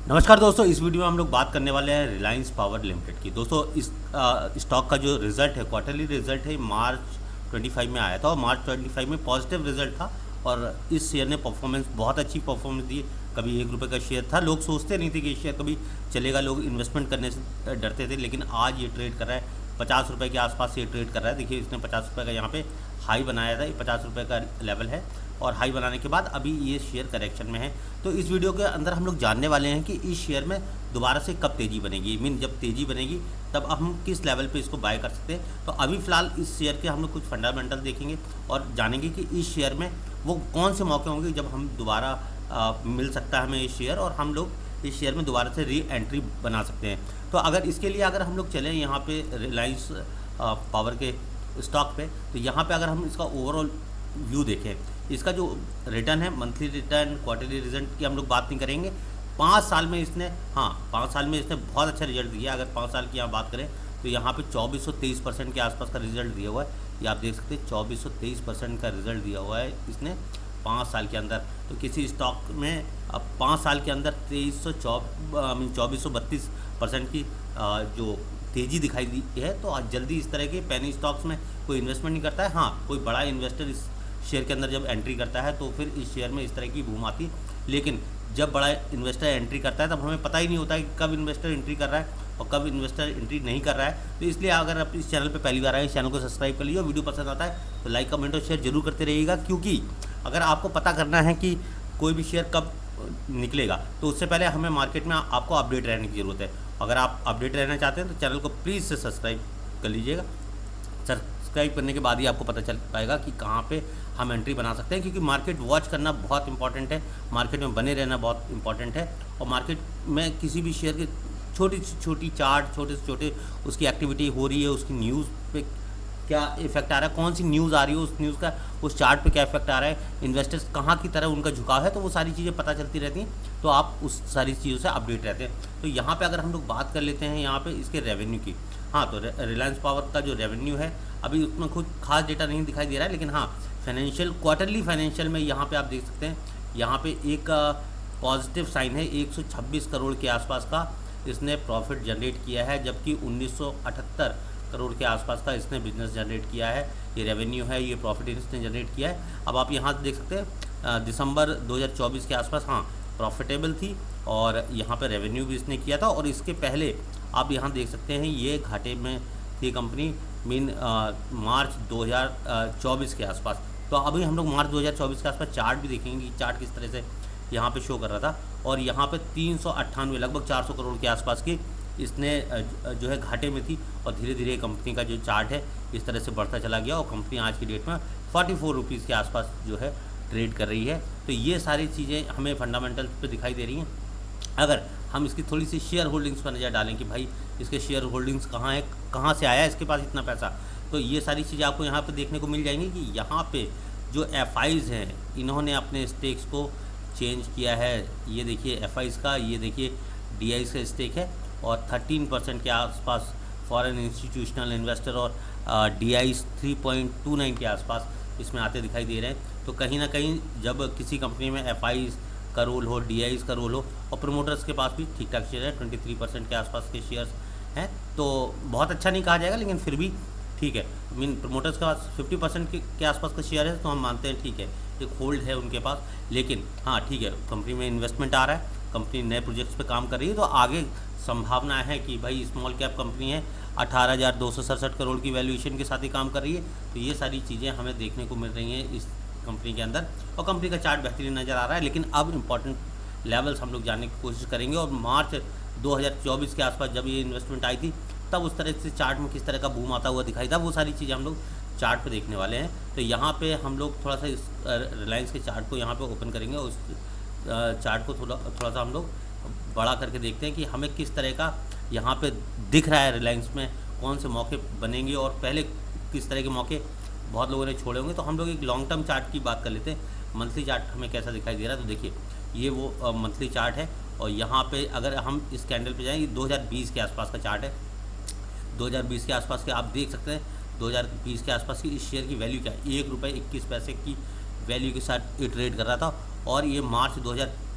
नमस्कार दोस्तों, इस वीडियो में हम लोग बात करने वाले हैं रिलायंस पावर लिमिटेड की। दोस्तों इस स्टॉक का जो रिजल्ट है, क्वार्टरली रिजल्ट है, मार्च 25 में आया था और मार्च 25 में पॉजिटिव रिजल्ट था और इस शेयर ने परफॉर्मेंस बहुत अच्छी परफॉर्मेंस दी। कभी ₹1 का शेयर था, लोग सोचते नहीं थे कि ये शेयर कभी चलेगा, लोग इन्वेस्टमेंट करने से डरते थे, लेकिन आज ये ट्रेड कर रहा है ₹50 के आसपास। ये ट्रेड कर रहा है। देखिए, इसने ₹50 का यहाँ पे हाई बनाया था, ये ₹50 का लेवल है और हाई बनाने के बाद अभी ये शेयर करेक्शन में है। तो इस वीडियो के अंदर हम लोग जानने वाले हैं कि इस शेयर में दोबारा से कब तेज़ी बनेगी, मीन जब तेज़ी बनेगी तब हम किस लेवल पे इसको बाय कर सकते हैं। तो अभी फ़िलहाल इस शेयर के हम लोग कुछ फंडामेंटल देखेंगे और जानेंगे कि इस शेयर में वो कौन से मौके होंगे जब हम दोबारा मिल सकता है हमें ये शेयर और हम लोग इस शेयर में दोबारा से री एंट्री बना सकते हैं। तो अगर इसके लिए अगर हम लोग चलें यहाँ पे रिलायंस पावर के स्टॉक पे, तो यहाँ पे अगर हम इसका ओवरऑल व्यू देखें, इसका जो रिटर्न है, मंथली रिटर्न, क्वार्टरली रिजल्ट की हम लोग बात नहीं करेंगे। 5 साल में इसने 5 साल में इसने बहुत अच्छा रिजल्ट दिया। अगर 5 साल की यहाँ बात करें तो यहाँ पे 2423% के आसपास का रिजल्ट दिया हुआ है। ये आप देख सकते हैं, 2423% का रिजल्ट दिया हुआ है इसने 5 साल के अंदर। तो किसी स्टॉक में अब 5 साल के अंदर 2432% की जो तेज़ी दिखाई दी है। तो आज जल्दी इस तरह के पेनी स्टॉक्स में कोई इन्वेस्टमेंट नहीं करता है। कोई बड़ा इन्वेस्टर इस शेयर के अंदर जब एंट्री करता है तो फिर इस शेयर में इस तरह की बूम आती। लेकिन जब बड़ा इन्वेस्टर एंट्री करता है तब हमें पता ही नहीं होता है कि कब इन्वेस्टर एंट्री कर रहा है और कब इन्वेस्टर एंट्री नहीं कर रहा है। तो इसलिए अगर आप इस चैनल पे पहली बार आए, इस चैनल को सब्सक्राइब कर लीजिए और वीडियो पसंद आता है तो लाइक, कमेंट और शेयर जरूर करते रहिएगा, क्योंकि अगर आपको पता करना है कि कोई भी शेयर कब निकलेगा तो उससे पहले हमें मार्केट में आपको अपडेट रहने की ज़रूरत है। अगर आप अपडेट रहना चाहते हैं तो चैनल को प्लीज़ से सब्सक्राइब कर लीजिएगा। सब्सक्राइब करने के बाद ही आपको पता चल पाएगा कि कहाँ पे हम एंट्री बना सकते हैं, क्योंकि मार्केट वॉच करना बहुत इंपॉर्टेंट है, मार्केट में बने रहना बहुत इंपॉर्टेंट है। और मार्केट में किसी भी शेयर के छोटी से छोटी चार्ट, छोटे से छोटे उसकी एक्टिविटी हो रही है, उसकी न्यूज़ पे क्या इफेक्ट आ रहा है, कौन सी न्यूज़ आ रही है, उस न्यूज़ का उस चार्ट पे क्या इफेक्ट आ रहा है, इन्वेस्टर्स कहाँ की तरह उनका झुकाव है, तो वो सारी चीज़ें पता चलती रहती हैं। तो आप उस सारी चीज़ों से अपडेट रहते हैं। तो यहाँ पे अगर हम लोग बात कर लेते हैं यहाँ पे इसके रेवेन्यू की, तो रिलायंस पावर का जो रेवेन्यू है अभी उसमें कुछ खास डेटा नहीं दिखाई दे रहा है, लेकिन फाइनेंशियल, क्वार्टरली फाइनेंशियल में यहाँ पे आप देख सकते हैं, यहाँ पे एक पॉजिटिव साइन है। 126 करोड़ के आसपास का इसने प्रॉफिट जनरेट किया है, जबकि 1978 करोड़ के आसपास का इसने बिजनेस जनरेट किया है। ये रेवेन्यू है, ये प्रॉफिट इसने जनरेट किया है। अब आप यहाँ देख सकते हैं दिसंबर 2024 के आसपास प्रॉफिटेबल थी और यहाँ पे रेवेन्यू भी इसने किया था। और इसके पहले आप यहाँ देख सकते हैं ये घाटे में थी कंपनी, मीन मार्च 2024 के आसपास। तो अभी हम लोग मार्च 2024 के आसपास चार्ट भी देखेंगे कि चार्ट किस तरह से यहाँ पे शो कर रहा था। और यहाँ पे 398, लगभग 400 करोड़ के आसपास की इसने जो है घाटे में थी और धीरे धीरे कंपनी का जो चार्ट है इस तरह से बढ़ता चला गया और कंपनी आज की डेट में 44 रुपीज़ के आसपास जो है ट्रेड कर रही है। तो ये सारी चीज़ें हमें फंडामेंटल पे दिखाई दे रही हैं। अगर हम इसकी थोड़ी सी शेयर होल्डिंग्स पर नज़र डालें कि भाई इसके शेयर होल्डिंग्स कहाँ है, कहाँ से आया इसके पास इतना पैसा, तो ये सारी चीज़ें आपको यहाँ पे देखने को मिल जाएंगी कि यहाँ पे जो एफआईज़ हैं इन्होंने अपने स्टेक्स को चेंज किया है। ये देखिए एफआईज़ का, ये देखिए डीआईज़ का स्टेक है और 13% के आसपास फॉरेन इंस्टीट्यूशनल इन्वेस्टर और डीआईज़ 3.29 के आसपास इसमें आते दिखाई दे रहे हैं। तो कहीं ना कहीं जब किसी कंपनी में एफआईज़ का रोल हो, डीआईज़ का रोल हो और प्रमोटर्स के पास भी ठीक ठाक शेयर है, 23% के आसपास के शेयर्स हैं, तो बहुत अच्छा नहीं कहा जाएगा, लेकिन फिर भी ठीक है। मीन प्रमोटर्स के पास 50% के आसपास का शेयर है तो हम मानते हैं ठीक है, एक होल्ड है उनके पास। लेकिन ठीक है, कंपनी में इन्वेस्टमेंट आ रहा है, कंपनी नए प्रोजेक्ट्स पे काम कर रही है, तो आगे संभावना है कि भाई स्मॉल कैप कंपनी है, 18,267 करोड़ की वैल्यूएशन के साथ ही काम कर रही है। तो ये सारी चीज़ें हमें देखने को मिल रही हैं इस कंपनी के अंदर और कंपनी का चार्ट बेहतरीन नज़र आ रहा है। लेकिन अब इम्पॉर्टेंट लेवल्स हम लोग जानने की कोशिश करेंगे और मार्च 2024 के आसपास जब ये इन्वेस्टमेंट आई थी तब उस तरह से चार्ट में किस तरह का बूम आता हुआ दिखाई था, वो सारी चीज़ें हम लोग चार्ट पे देखने वाले हैं। तो यहाँ पे हम लोग थोड़ा सा इस रिलायंस के चार्ट को यहाँ पे ओपन करेंगे और उस चार्ट को थोड़ा सा हम लोग बड़ा करके देखते हैं कि हमें किस तरह का यहाँ पे दिख रहा है, रिलायंस में कौन से मौके बनेंगे और पहले किस तरह के मौके बहुत लोगों ने छोड़े होंगे। तो हम लोग एक लॉन्ग टर्म चार्ट की बात कर लेते हैं। मंथली चार्ट हमें कैसा दिखाई दे रहा है, तो देखिए ये वो मंथली चार्ट है और यहाँ पे अगर हम इस कैंडल पे जाएँ, 2020 के आसपास का चार्ट है। 2020 के आसपास के आप देख सकते हैं, 2020 के आसपास की इस शेयर की वैल्यू क्या है, ₹1.21 की वैल्यू के साथ ये ट्रेड कर रहा था और ये मार्च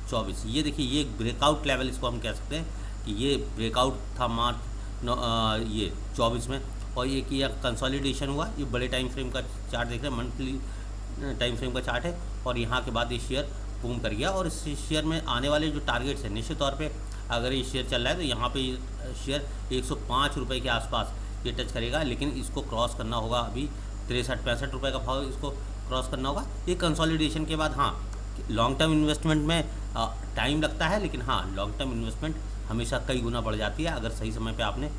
24। ये देखिए, ये एक ब्रेकआउट लेवल इसको हम कह सकते हैं कि ये ब्रेकआउट था ये 24 में, और ये कि कंसोलिडेशन हुआ। ये बड़े टाइम फ्रेम का चार्ट देख रहे हैं, मंथली टाइम फ्रेम का चार्ट है, और यहाँ के बाद ये शेयर बूम कर गया। और इस शेयर में आने वाले जो टारगेट्स हैं, निश्चित तौर पे अगर ये शेयर चल रहा है तो यहाँ पे शेयर 105 रुपये के आसपास ये टच करेगा, लेकिन इसको क्रॉस करना होगा। अभी 63-65 रुपये का भाव इसको क्रॉस करना होगा। ये कंसोलिडेशन के बाद, हाँ, लॉन्ग टर्म इन्वेस्टमेंट में टाइम लगता है, लेकिन हाँ, लॉन्ग टर्म इन्वेस्टमेंट हमेशा कई गुना बढ़ जाती है अगर सही समय पे आपने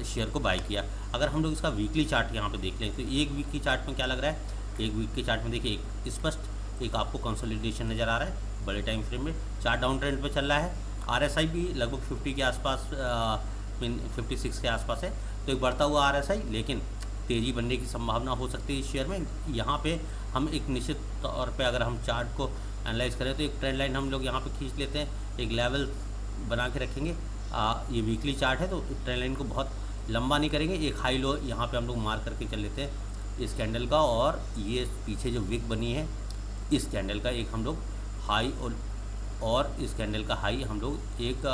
शेयर को बाय किया। अगर हम लोग इसका वीकली चार्ट यहाँ पे देख लें तो एक वीक की चार्ट में क्या लग रहा है, एक वीक के चार्ट में देखिए एक स्पष्ट एक आपको कंसोलिडेशन नज़र आ रहा है बड़े टाइम फ्रेम में। चार्ट डाउन ट्रेंड पे चल रहा है। RSI भी लगभग 50 के आसपास, 56 के आसपास है, तो एक बढ़ता हुआ RSI, लेकिन तेज़ी बनने की संभावना हो सकती है इस शेयर में। यहाँ पे हम एक निश्चित तौर पे अगर हम चार्ट को एनालाइज करें तो एक ट्रेंड लाइन हम लोग यहाँ पे खींच लेते हैं, एक लेवल बना के रखेंगे। ये वीकली चार्ट है तो ट्रेंड लाइन को बहुत लंबा नहीं करेंगे, एक हाई लो यहाँ पे हम लोग मार्क करके चल लेते हैं इस कैंडल का, और ये पीछे जो विक बनी है इस कैंडल का एक हम लोग हाई और इस कैंडल का हाई हम लोग एक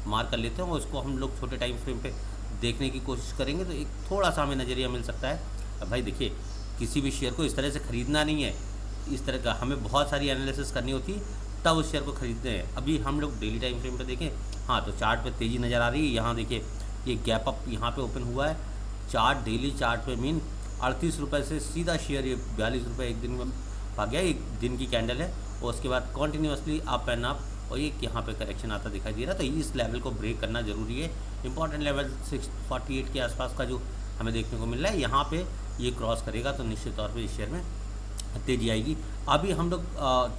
मार्क कर लेते हैं, और उसको हम लोग छोटे टाइम फ्रेम पे देखने की कोशिश करेंगे तो एक थोड़ा सा हमें नज़रिया मिल सकता है। अब भाई देखिए, किसी भी शेयर को इस तरह से ख़रीदना नहीं है, इस तरह का हमें बहुत सारी एनालिसिस करनी होती है तब उस शेयर को खरीदते हैं। अभी हम लोग डेली टाइम फ्रेम पे देखें, हाँ, तो चार्ट पे तेज़ी नज़र आ रही है। यहाँ देखिए, ये गैप अप यहाँ पे ओपन हुआ है। चार्ट डेली चार्ट पे मीन 38 रुपये से सीधा शेयर ये 42 रुपये एक दिन में भाग गया। एक दिन की कैंडल है, और उसके बाद कॉन्टीन्यूसली अप एंड अप, और ये यहाँ पे करेक्शन आता दिखाई दे रहा है। तो इस लेवल को ब्रेक करना ज़रूरी है। इंपॉर्टेंट लेवल 648 के आसपास का जो हमें देखने को मिल रहा है, यहाँ पे ये क्रॉस करेगा तो निश्चित तौर पे इस शेयर में तेज़ी आएगी। अभी हम लोग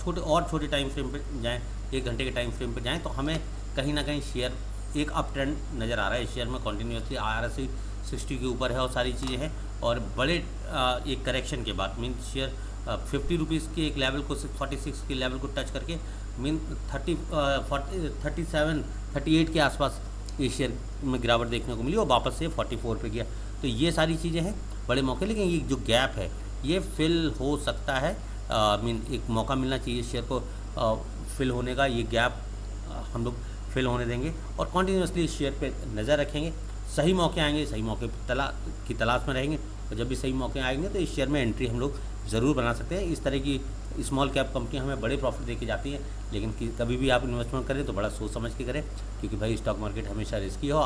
छोटे टाइम फ्रेम पे जाएँ, 1 घंटे के टाइम फ्रेम पे जाएँ, तो हमें कहीं ना कहीं शेयर एक अप ट्रेंड नज़र आ रहा है। इस शेयर में कॉन्टीन्यूसली RSI 60 के ऊपर है और सारी चीज़ें हैं, और बड़े एक करेक्शन के बाद मीन शेयर 50 रुपीज़ के एक लेवल को 46 के लेवल को टच करके मीन 38 के आसपास इस शेयर में गिरावट देखने को मिली, और वापस से 44 पे गया। तो ये सारी चीज़ें हैं बड़े मौके, लेकिन ये जो गैप है ये फिल हो सकता है। मीन एक मौका मिलना चाहिए शेयर को फिल होने का। ये गैप हम लोग फिल होने देंगे और कॉन्टीन्यूसली इस शेयर पे नज़र रखेंगे। सही मौके आएंगे, सही मौके की तलाश में रहेंगे, और जब भी सही मौके आएंगे तो इस शेयर में एंट्री हम लोग ज़रूर बना सकते हैं। इस तरह की स्मॉल कैप कंपनी हमें बड़े प्रॉफिट दे के जाती हैं, लेकिन कभी भी आप इन्वेस्टमेंट करें तो बड़ा सोच समझ के करें, क्योंकि भाई स्टॉक मार्केट हमेशा रिस्की हो।